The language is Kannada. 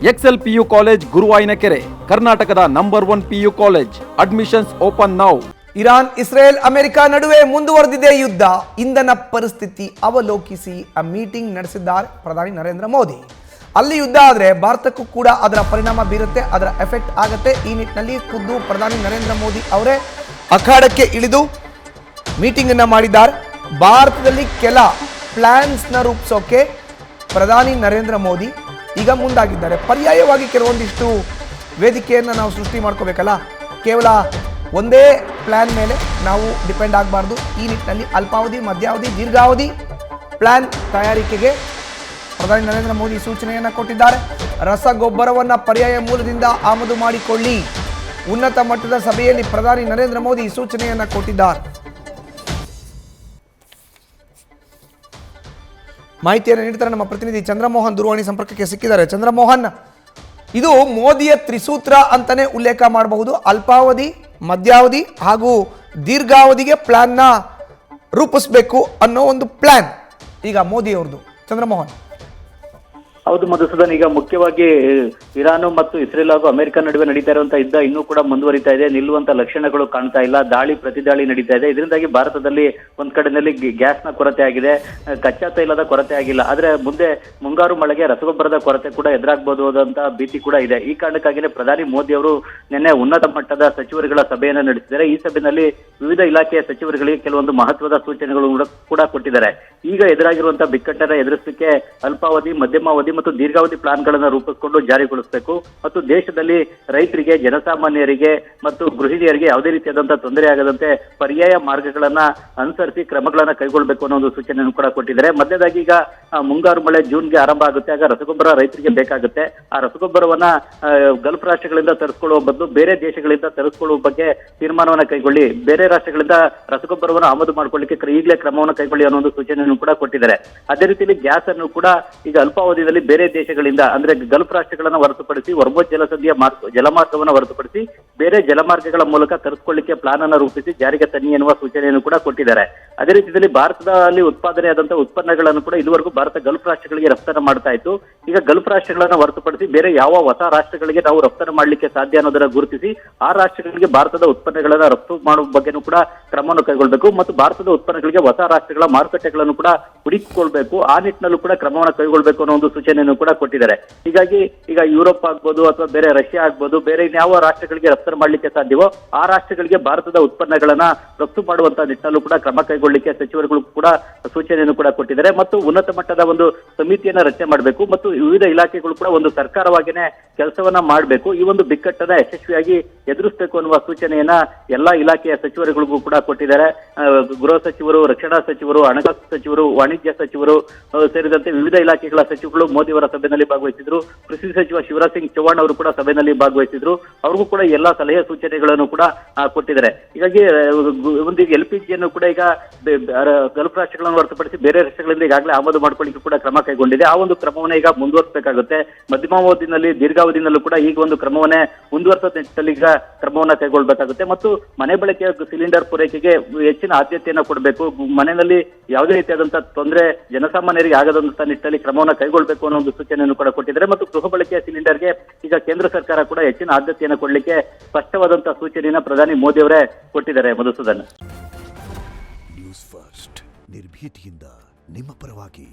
ಎಕ್ಸೆಲ್ ಪಿಯು ಕಾಲೇಜ್ ಗುರುವಾಯಿನಕೆರೆ, ಕರ್ನಾಟಕದ number 1 PU college. Admissions open now. Iran, Israel, America ನಡುವೆ ಮುಂದುವರೆದಿದೆ ಯುದ್ಧ. ಇಂಧನ ಪರಿಸ್ಥಿತಿ ಅವಲೋಕಿಸಿ ಮೀಟಿಂಗ್ ನಡೆಸಿದ್ದಾರೆ ಪ್ರಧಾನಿ ನರೇಂದ್ರ ಮೋದಿ. ಅಲ್ಲಿ ಯುದ್ಧ ಆದರೆ ಭಾರತಕ್ಕೂ ಕೂಡ ಅದರ ಪರಿಣಾಮ ಬೀರುತ್ತೆ, ಅದರ ಎಫೆಕ್ಟ್ ಆಗುತ್ತೆ. ಈ ನಿಟ್ಟಿನಲ್ಲಿ ಖುದ್ದು ಪ್ರಧಾನಿ ನರೇಂದ್ರ ಮೋದಿ ಅವರೇ ಅಖಾಡಕ್ಕೆ ಇಳಿದು ಮೀಟಿಂಗ್ ಅನ್ನ ಮಾಡಿದ್ದಾರೆ. ಭಾರತದಲ್ಲಿ ಕೆಲ ಪ್ಲಾನ್ಸ್ನ ರೂಪಿಸೋಕೆ ಪ್ರಧಾನಿ ನರೇಂದ್ರ ಮೋದಿ ಈಗ ಮುಂದಾಗಿದ್ದಾರೆ. ಪರ್ಯಾಯವಾಗಿ ಕೆಲವೊಂದಿಷ್ಟು ವೇದಿಕೆಯನ್ನು ನಾವು ಸೃಷ್ಟಿ ಮಾಡ್ಕೋಬೇಕಲ್ಲ, ಕೇವಲ ಒಂದೇ ಪ್ಲ್ಯಾನ್ ಮೇಲೆ ನಾವು ಡಿಪೆಂಡ್ ಆಗಬಾರ್ದು. ಈ ನಿಟ್ಟಿನಲ್ಲಿ ಅಲ್ಪಾವಧಿ, ಮಧ್ಯಾವಧಿ, ದೀರ್ಘಾವಧಿ ಪ್ಲ್ಯಾನ್ ತಯಾರಿಕೆಗೆ ಪ್ರಧಾನಿ ನರೇಂದ್ರ ಮೋದಿ ಸೂಚನೆಯನ್ನು ಕೊಟ್ಟಿದ್ದಾರೆ. ರಸಗೊಬ್ಬರವನ್ನು ಪರ್ಯಾಯ ಮೂಲದಿಂದ ಆಮದು ಮಾಡಿಕೊಳ್ಳಿ. ಉನ್ನತ ಮಟ್ಟದ ಸಭೆಯಲ್ಲಿ ಪ್ರಧಾನಿ ನರೇಂದ್ರ ಮೋದಿ ಸೂಚನೆಯನ್ನು ಕೊಟ್ಟಿದ್ದಾರೆ. ಮಾಹಿತಿಯನ್ನು ನೀಡ್ತಾರೆ ನಮ್ಮ ಪ್ರತಿನಿಧಿ ಚಂದ್ರಮೋಹನ್. ದೂರವಾಣಿ ಸಂಪರ್ಕಕ್ಕೆ ಸಿಕ್ಕಿದ್ದಾರೆ. ಚಂದ್ರಮೋಹನ್, ಇದು ಮೋದಿಯ ತ್ರಿಸೂತ್ರ ಅಂತಾನೆ ಉಲ್ಲೇಖ ಮಾಡಬಹುದು. ಅಲ್ಪಾವಧಿ, ಮಧ್ಯಾವಧಿ ಹಾಗೂ ದೀರ್ಘಾವಧಿಗೆ ಪ್ಲಾನ್ನ ರೂಪಿಸಬೇಕು ಅನ್ನೋ ಒಂದು ಪ್ಲಾನ್ ಈಗ ಮೋದಿ ಅವ್ರದ್ದು. ಚಂದ್ರಮೋಹನ್. ಹೌದು ಮಧುಸೂದನ್, ಈಗ ಮುಖ್ಯವಾಗಿ ಇರಾನ್ ಮತ್ತು ಇಸ್ರೇಲ್ ಹಾಗೂ ಅಮೆರಿಕ ನಡುವೆ ನಡೀತಾ ಇರುವಂತಹ ಯುದ್ಧ ಇನ್ನೂ ಕೂಡ ಮುಂದುವರಿತಾ ಇದೆ. ನಿಲ್ಲುವಂತ ಲಕ್ಷಣಗಳು ಕಾಣ್ತಾ ಇಲ್ಲ. ದಾಳಿ ಪ್ರತಿದಾಳಿ ನಡೀತಾ ಇದೆ. ಇದರಿಂದಾಗಿ ಭಾರತದಲ್ಲಿ ಒಂದ್ ಕಡೆಯಲ್ಲಿ ಗ್ಯಾಸ್ನ ಕೊರತೆ ಆಗಿದೆ, ಕಚ್ಚಾ ತೈಲದ ಕೊರತೆ ಆಗಿಲ್ಲ. ಆದ್ರೆ ಮುಂದೆ ಮುಂಗಾರು ಮಳೆಗೆ ರಸಗೊಬ್ಬರದ ಕೊರತೆ ಕೂಡ ಎದುರಾಗಬಹುದು ಅಂತ ಭೀತಿ ಕೂಡ ಇದೆ. ಈ ಕಾರಣಕ್ಕಾಗಿಯೇ ಪ್ರಧಾನಿ ಮೋದಿ ಅವರು ನಿನ್ನೆ ಉನ್ನತ ಮಟ್ಟದ ಸಚಿವರುಗಳ ಸಭೆಯನ್ನು ನಡೆಸಿದ್ದಾರೆ. ಈ ಸಭೆಯಲ್ಲಿ ವಿವಿಧ ಇಲಾಖೆಯ ಸಚಿವರುಗಳಿಗೆ ಕೆಲವೊಂದು ಮಹತ್ವದ ಸೂಚನೆಗಳು ಕೂಡ ಕೊಟ್ಟಿದ್ದಾರೆ. ಈಗ ಎದುರಾಗಿರುವಂತಹ ಬಿಕ್ಕಟ್ಟನ್ನು ಎದುರಿಸಲಿಕ್ಕೆ ಅಲ್ಪಾವಧಿ, ಮಧ್ಯಮಾವಧಿ ಮತ್ತು ದೀರ್ಘಾವಧಿ ಪ್ಲಾನ್ಗಳನ್ನು ರೂಪಿಸಿಕೊಂಡು ಜಾರಿಗೊಳಿಸಬೇಕು ಮತ್ತು ದೇಶದಲ್ಲಿ ರೈತರಿಗೆ, ಜನಸಾಮಾನ್ಯರಿಗೆ ಮತ್ತು ಗೃಹಿಣಿಯರಿಗೆ ಯಾವುದೇ ರೀತಿಯಾದಂತಹ ತೊಂದರೆ ಆಗದಂತೆ ಪರ್ಯಾಯ ಮಾರ್ಗಗಳನ್ನ ಅನುಸರಿಸಿ ಕ್ರಮಗಳನ್ನ ಕೈಗೊಳ್ಳಬೇಕು ಅನ್ನೋ ಒಂದು ಸೂಚನೆಯನ್ನು ಕೂಡ ಕೊಟ್ಟಿದ್ದಾರೆ. ಮಧ್ಯದಾಗಿ ಈಗ ಮುಂಗಾರು ಮಳೆ ಜೂನ್ಗೆ ಆರಂಭ ಆಗುತ್ತೆ. ಆಗ ರಸಗೊಬ್ಬರ ರೈತರಿಗೆ ಬೇಕಾಗುತ್ತೆ. ಆ ರಸಗೊಬ್ಬರವನ್ನ ಗಲ್ಫ್ ರಾಷ್ಟ್ರಗಳಿಂದ ತರಿಸ್ಕೊಳ್ಳುವ ಬದಲು ಬೇರೆ ದೇಶಗಳಿಂದ ತರಿಸ್ಕೊಳ್ಳುವ ಬಗ್ಗೆ ತೀರ್ಮಾನವನ್ನ ಕೈಗೊಳ್ಳಿ, ಬೇರೆ ರಾಷ್ಟ್ರಗಳಿಂದ ರಸಗೊಬ್ಬರವನ್ನು ಆಮದು ಮಾಡ್ಕೊಳ್ಳಿಕ್ಕೆ ಈಗಲೇ ಕ್ರಮವನ್ನು ಕೈಗೊಳ್ಳಿ ಅನ್ನೋ ಒಂದು ಸೂಚನೆಯನ್ನು ಕೂಡ ಕೊಟ್ಟಿದ್ದಾರೆ. ಅದೇ ರೀತಿಯಲ್ಲಿ ಗ್ಯಾಸ್ ಅನ್ನು ಕೂಡ ಈಗ ಅಲ್ಪಾವಧಿಯಲ್ಲಿ ಬೇರೆ ದೇಶಗಳಿಂದ ಅಂದ್ರೆ ಗಲ್ಫ್ ರಾಷ್ಟ್ರಗಳನ್ನ ಹೊರತುಪಡಿಸಿ, ಹೊರ್ಮುಜ್ ಜಲಸಂಧಿಯ ಜಲಮಾರ್ಗವನ್ನು ಹೊರತುಪಡಿಸಿ ಬೇರೆ ಜಲಮಾರ್ಗಗಳ ಮೂಲಕ ತರಿಸಿಕೊಳ್ಳಿಕ್ಕೆ ಪ್ಲಾನ್ ಅನ್ನು ರೂಪಿಸಿ ಜಾರಿಗೆ ತನ್ನಿ ಎನ್ನುವ ಸೂಚನೆಯನ್ನು ಕೂಡ ಕೊಟ್ಟಿದ್ದಾರೆ. ಅದೇ ರೀತಿಯಲ್ಲಿ ಭಾರತದಲ್ಲಿ ಉತ್ಪಾದನೆಯಾದಂತಹ ಉತ್ಪನ್ನಗಳನ್ನು ಕೂಡ ಇದುವರೆಗೂ ಭಾರತ ಗಲ್ಫ್ ರಾಷ್ಟ್ರಗಳಿಗೆ ರಫ್ತನ್ನು ಮಾಡ್ತಾ ಇತ್ತು. ಈಗ ಗಲ್ಫ್ ರಾಷ್ಟ್ರಗಳನ್ನ ಹೊರತುಪಡಿಸಿ ಬೇರೆ ಯಾವ ಹೊಸ ರಾಷ್ಟ್ರಗಳಿಗೆ ನಾವು ರಫ್ತನ್ನು ಮಾಡಲಿಕ್ಕೆ ಸಾಧ್ಯ ಅನ್ನೋದನ್ನ ಗುರುತಿಸಿ ಆ ರಾಷ್ಟ್ರಗಳಿಗೆ ಭಾರತದ ಉತ್ಪನ್ನಗಳನ್ನ ರಫ್ತು ಮಾಡುವ ಬಗ್ಗೆನೂ ಕೂಡ ಕ್ರಮವನ್ನು ಕೈಗೊಳ್ಳಬೇಕು ಮತ್ತು ಭಾರತದ ಉತ್ಪನ್ನಗಳಿಗೆ ಹೊಸ ರಾಷ್ಟ್ರಗಳ ಮಾರುಕಟ್ಟೆಗಳನ್ನು ಕೂಡ ಹುಡುಕಿಕೊಳ್ಬೇಕು. ಆ ನಿಟ್ಟಿನಲ್ಲೂ ಕೂಡ ಕ್ರಮವನ್ನು ಕೈಗೊಳ್ಳಬೇಕು ಅನ್ನೋ ಒಂದು ಸೂಚನೆಯನ್ನು ಕೂಡ ಕೊಟ್ಟಿದ್ದಾರೆ. ಹೀಗಾಗಿ ಈಗ ಯುರೋಪ್ ಆಗ್ಬೋದು ಅಥವಾ ಬೇರೆ ರಷ್ಯಾ ಆಗ್ಬೋದು, ಬೇರೆ ಇನ್ಯಾವ ರಾಷ್ಟ್ರಗಳಿಗೆ ರಫ್ತು ಮಾಡಲಿಕ್ಕೆ ಸಾಧ್ಯವೋ ಆ ರಾಷ್ಟ್ರಗಳಿಗೆ ಭಾರತದ ಉತ್ಪನ್ನಗಳನ್ನ ರಫ್ತು ಮಾಡುವಂತಹ ನಿಟ್ಟಿನಲ್ಲೂ ಕೂಡ ಕ್ರಮ ಕೈಗೊಳ್ಳಲಿಕ್ಕೆ ಸಚಿವರುಗಳು ಕೂಡ ಸೂಚನೆಯನ್ನು ಕೂಡ ಕೊಟ್ಟಿದ್ದಾರೆ. ಮತ್ತು ಉನ್ನತ ಮಟ್ಟದ ಒಂದು ಸಮಿತಿಯನ್ನ ರಚನೆ ಮಾಡಬೇಕು ಮತ್ತು ವಿವಿಧ ಇಲಾಖೆಗಳು ಕೂಡ ಒಂದು ಸರ್ಕಾರವಾಗಿನೇ ಕೆಲಸವನ್ನ ಮಾಡಬೇಕು. ಈ ಒಂದು ಬಿಕ್ಕಟ್ಟನ್ನ ಯಶಸ್ವಿಯಾಗಿ ಎದುರಿಸಬೇಕು ಅನ್ನುವ ಸೂಚನೆಯನ್ನ ಎಲ್ಲಾ ಇಲಾಖೆಯ ಸಚಿವರುಗಳಿಗೂ ಕೂಡ ಕೊಟ್ಟಿದ್ದಾರೆ. ಗೃಹ ಸಚಿವರು, ರಕ್ಷಣಾ ಸಚಿವರು, ಹಣಕಾಸು ಸಚಿವರು, ವಾಣಿಜ್ಯ ಸಚಿವರು ಸೇರಿದಂತೆ ವಿವಿಧ ಇಲಾಖೆಗಳ ಸಚಿವಗಳು ಮೋದಿಯವರ ಸಭೆಯಲ್ಲಿ ಭಾಗವಹಿಸಿದ್ರು. ಕೃಷಿ ಸಚಿವ ಶಿವರಾಜ್ ಸಿಂಗ್ ಚೌಹಾಣ್ ಅವರು ಕೂಡ ಸಭೆಯಲ್ಲಿ ಭಾಗವಹಿಸಿದ್ರು. ಅವ್ರಿಗೂ ಕೂಡ ಎಲ್ಲಾ ಸಲಹೆ ಸೂಚನೆಗಳನ್ನು ಕೂಡ ಕೊಟ್ಟಿದ್ದಾರೆ. ಹೀಗಾಗಿ ಒಂದು LPG ಕೂಡ ಈಗ ಗಲ್ಫ್ ರಾಷ್ಟ್ರಗಳನ್ನು ಹೊರತುಪಡಿಸಿ ಬೇರೆ ರಾಷ್ಟ್ರಗಳಿಂದ ಈಗಾಗಲೇ ಆಮದು ಮಾಡ್ಕೊಳ್ಳಿಕ್ಕೆ ಕೂಡ ಕ್ರಮ ಕೈಗೊಂಡಿದೆ. ಆ ಒಂದು ಕ್ರಮವನ್ನ ಈಗ ಮುಂದುವರಿಸಬೇಕಾಗುತ್ತೆ. ಮಧ್ಯಮಾವಧಿನಲ್ಲಿ, ದೀರ್ಘಾವಧಿನಲ್ಲೂ ಕೂಡ ಈಗ ಒಂದು ಕ್ರಮವನ್ನೇ ಮುಂದುವರಿಸೋ ನಿಟ್ಟಿನಲ್ಲಿ ಈಗ ಕ್ರಮವನ್ನ ಕೈಗೊಳ್ಳಬೇಕಾಗುತ್ತೆ ಮತ್ತು ಮನೆ ಬಳಕೆಯ ಸಿಲಿಂಡರ್ ಪೂರೈಕೆಗೆ ಹೆಚ್ಚಿನ ಆದ್ಯತೆಯನ್ನು ಕೊಡಬೇಕು. ಮನೆಯಲ್ಲಿ ಯಾವುದೇ ರೀತಿಯಾದಂತಹ ತೊಂದರೆ ಜನಸಾಮಾನ್ಯರಿಗೆ ಆಗದಂತಹ ನಿಟ್ಟಿನಲ್ಲಿ ಕ್ರಮವನ್ನು ಕೈಗೊಳ್ಳಬೇಕು ಅನ್ನೋ ಒಂದು ಸೂಚನೆಯನ್ನು ಕೂಡ ಕೊಟ್ಟಿದ್ದಾರೆ. ಮತ್ತು ಗೃಹ ಬಳಕೆಯ ಸಿಲಿಂಡರ್ಗೆ ಈಗ ಕೇಂದ್ರ ಸರ್ಕಾರ ಕೂಡ ಹೆಚ್ಚಿನ ಆದ್ಯತೆಯನ್ನು ಕೊಡಲಿಕ್ಕೆ ಸ್ಪಷ್ಟವಾದಂತಹ ಸೂಚನೆಯನ್ನು ಪ್ರಧಾನಿ ಮೋದಿ ಅವರೇ ಕೊಟ್ಟಿದ್ದಾರೆ. ಮಧುಸೂದನ್. ನ್ಯೂಸ್ ಫಸ್ಟ್, ನಿರ್ಭೀತಿಯಿಂದ ನಿಮ್ಮ ಪರವಾಗಿ.